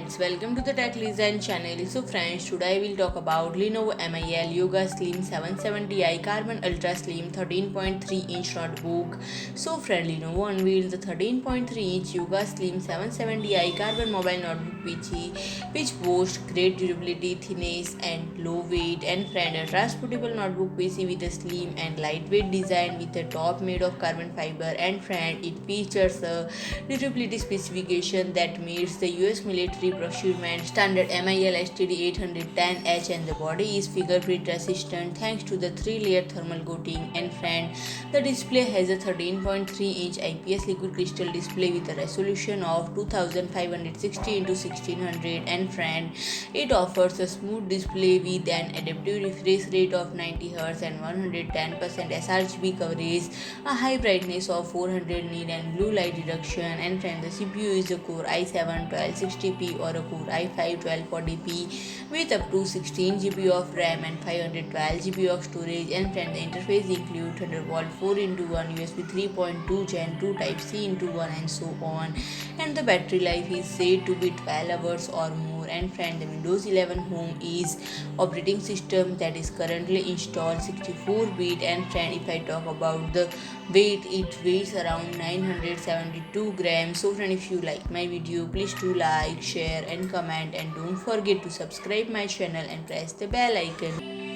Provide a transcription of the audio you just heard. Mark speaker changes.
Speaker 1: friends, welcome to the Tech Design channel. So friends, today I will talk about Lenovo MIL Yoga Slim 770i Carbon Ultra Slim 13.3-inch notebook. So friend, Lenovo unveiled the 13.3-inch Yoga Slim 770i Carbon Mobile Notebook PC, which boasts great durability, thinness and low weight. And friend, a transportable notebook PC with a slim and lightweight design with a top made of carbon fiber. And friend, it features a durability specification that meets the US military procurement standard MIL STD 810H, and the body is fingerprint resistant thanks to the 3-layer thermal coating. And friend, the display has a 13.3-inch IPS liquid crystal display with a resolution of 2560 x 1600. And friend, it offers a smooth display with an adaptive refresh rate of 90Hz and 110% sRGB coverage, a high brightness of 400 nit and blue light reduction. And friend, the CPU is a Core i7 1260p or a Core i5 1240p with up to 16GB of RAM and 512GB of storage. And friend, the interface includes Thunderbolt 4x1, USB 3.2, Gen2 Type-C into 1, and so on. And the battery life is said to be 12 hours or more. And friend, the Windows 11 Home is operating system that is currently installed 64-bit. And friend, if I talk about the weight, it weighs around 972 grams. So friend, if you like my video, please do like, share and comment, and don't forget to subscribe my channel and press the bell icon.